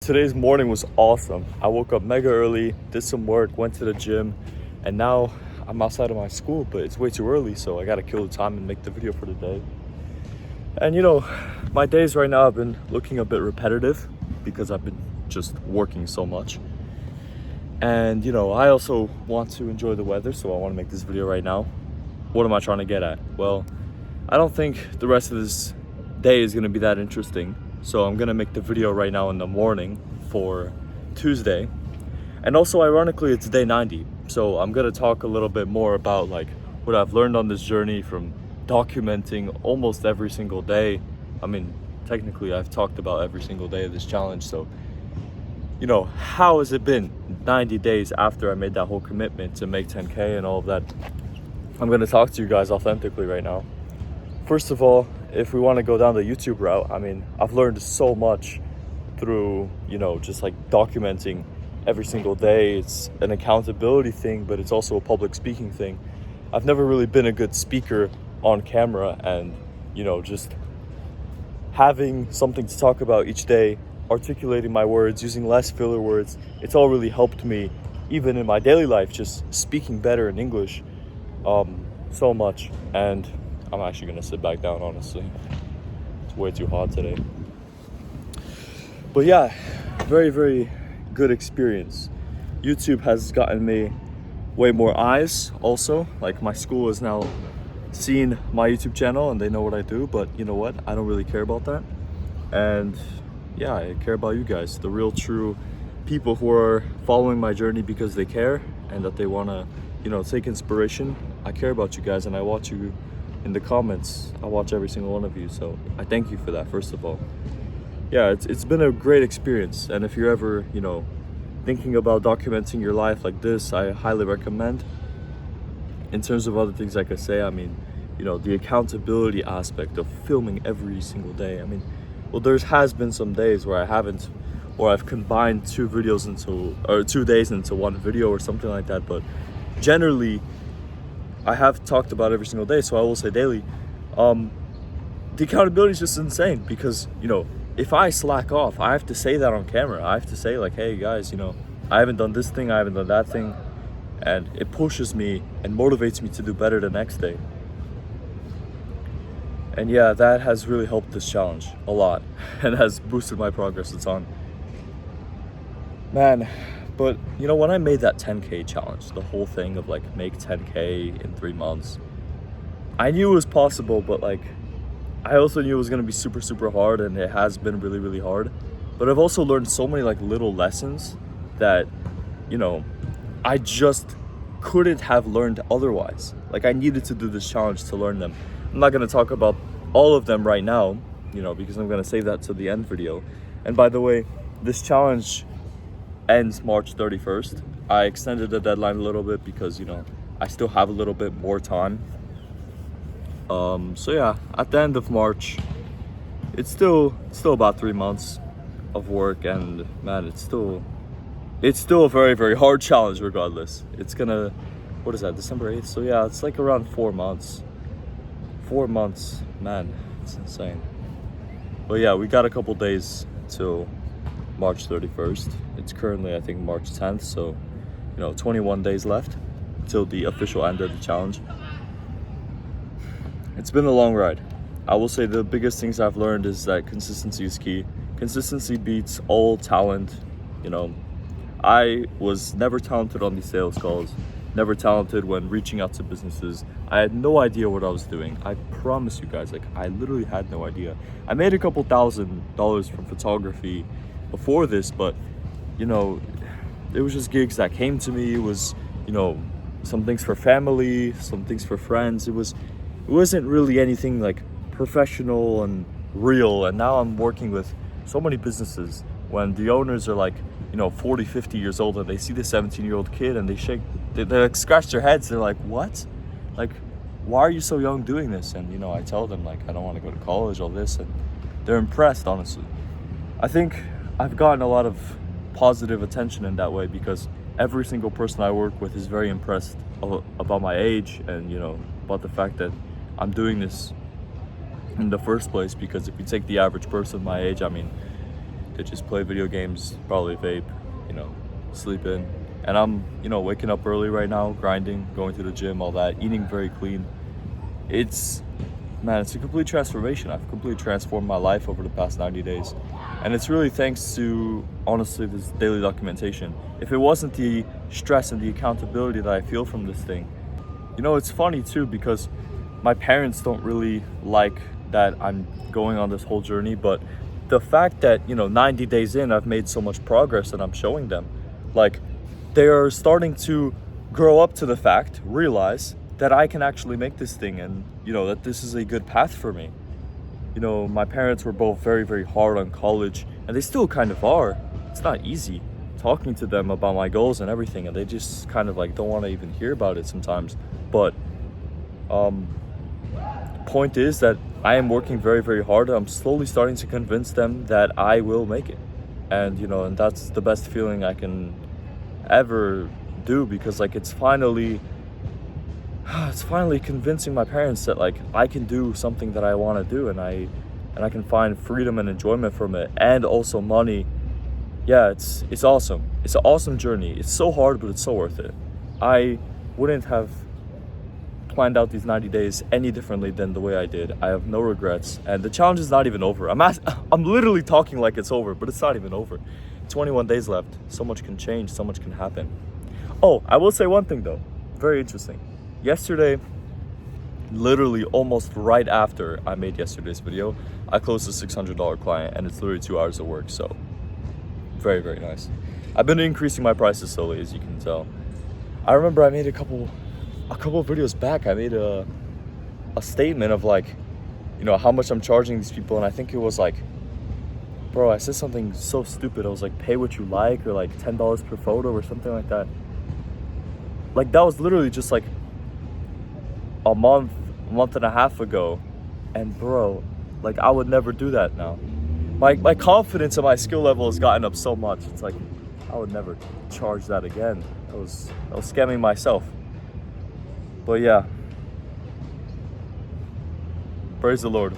today's morning was awesome. I woke up mega early, did some work, went to the gym, and now I'm outside of my school, but it's way too early, so I gotta kill the time and make the video for the day. And my days right now have been looking a bit repetitive because I've been just working so much. And I also want to enjoy the weather, so I want to make this video right now. What am I trying to get at? Well, I don't think the rest of this day is gonna be that interesting. So I'm gonna make the video right now in the morning for Tuesday. And also ironically, it's day 90. So I'm gonna talk a little bit more about what I've learned on this journey from documenting almost every single day. I mean, technically I've talked about every single day of this challenge. So, how has it been 90 days after I made that whole commitment to make 10K and all of that? I'm gonna talk to you guys authentically right now. First of all, if we want to go down the YouTube route, I mean, I've learned so much through, just documenting every single day. It's an accountability thing, but it's also a public speaking thing. I've never really been a good speaker on camera, and, just having something to talk about each day, articulating my words, using less filler words, it's all really helped me, even in my daily life, just speaking better in English, so much. And I'm actually gonna sit back down, honestly. It's way too hot today. But yeah, very, very good experience. YouTube has gotten me way more eyes also. My school has now seen my YouTube channel and they know what I do, but you know what? I don't really care about that. And yeah, I care about you guys, the real true people who are following my journey because they care and that they wanna, take inspiration. I care about you guys and I watch you in the comments. I watch every single one of you, so I thank you for that, first of all. Yeah, it's been a great experience, and if you're ever thinking about documenting your life like this, I highly recommend. In terms of other things, like I say, I mean, the accountability aspect of filming every single day. I mean, well, there has been some days where I haven't, or I've combined 2 days into one video or something like that, but generally I have talked about every single day, so I will say daily. The accountability is just insane because, if I slack off, I have to say that on camera. I have to say hey guys, I haven't done this thing, I haven't done that thing. And it pushes me and motivates me to do better the next day. And yeah, that has really helped this challenge a lot and has boosted my progress a ton. Man, but when I made that 10K challenge, the whole thing of make 10K in 3 months, I knew it was possible, but I also knew it was gonna be super, super hard, and it has been really, really hard. But I've also learned so many little lessons that, I just couldn't have learned otherwise. I needed to do this challenge to learn them. I'm not gonna talk about all of them right now, because I'm gonna save that to the end video. And by the way, this challenge ends March 31st. I extended the deadline a little bit because I still have a little bit more time. So yeah, at the end of March, it's still about 3 months of work, and man, it's still a very, very hard challenge regardless. It's gonna, what is that, December 8th? So yeah, it's around 4 months. 4 months, man, it's insane. But yeah, we got a couple days till March 31st. It's currently, I think, March 10th, so 21 days left till the official end of the challenge. It's been a long ride. I will say the biggest things I've learned is that consistency is key. Consistency beats all talent. I was never talented on these sales calls, never talented when reaching out to businesses. I had no idea what I was doing. I promise you guys, I literally had no idea. I made a couple $1,000s from photography before this, but it was just gigs that came to me. It was some things for family, some things for friends. It wasn't really anything professional and real. And now I'm working with so many businesses when the owners are 40, 50 years old, and they see the 17-year-old kid and they scratch their heads. They're like, what? Why are you so young doing this? And I tell them I don't want to go to college, all this, and they're impressed, honestly. I think I've gotten a lot of positive attention in that way because every single person I work with is very impressed about my age and about the fact that I'm doing this in the first place. Because if you take the average person my age, I mean, They just play video games, probably vape, you know, sleep in. And I'm, you know, waking up early right now, grinding, going to the gym, all that, eating very clean. It's, man, it's a complete transformation. I've completely transformed my life over the past 90 days. And it's really thanks to, honestly, this daily documentation. If it wasn't the stress and the accountability that I feel from this thing, you know, it's funny too, because my parents don't really like that I'm going on this whole journey, but the fact that, you know, 90 days in, I've made so much progress and I'm showing them, like, they are starting to grow up to the fact, realize that I can actually make this thing, and, you know, that this is a good path for me. You know, my parents were both very, very hard on college, and they still kind of are. It's not easy talking to them about my goals and everything, and they just kind of like don't want to even hear about it sometimes. But point is that I am working very, very hard. I'm slowly starting to convince them that I will make it. And, you know, and that's the best feeling I can ever do, because like it's finally convincing my parents that like I can do something that I want to do, and I can find freedom and enjoyment from it, and also money. Yeah, it's awesome. It's an awesome journey. It's so hard, but it's so worth it. I wouldn't have planned out these 90 days any differently than the way I did. I have no regrets, and the challenge is not even over. I'm literally talking like it's over, but it's not even over. 21 days left. So much can change, so much can happen. Oh, I will say one thing though, very interesting. Yesterday, literally almost right after I made yesterday's video, I closed a $600 client, and it's literally 2 hours of work, so very, very nice. I've been increasing my prices slowly, as you can tell. I remember I made a couple of videos back, I made a statement of like, you know, how much I'm charging these people, and I think it was like, bro, I said something so stupid. I was like, pay what you like, or like $10 per photo or something like that. Like, that was literally just like a month and a half ago, and bro, like I would never do that now. My confidence and my skill level has gotten up so much. It's like I would never charge that again. I was scamming myself. But yeah, praise the Lord.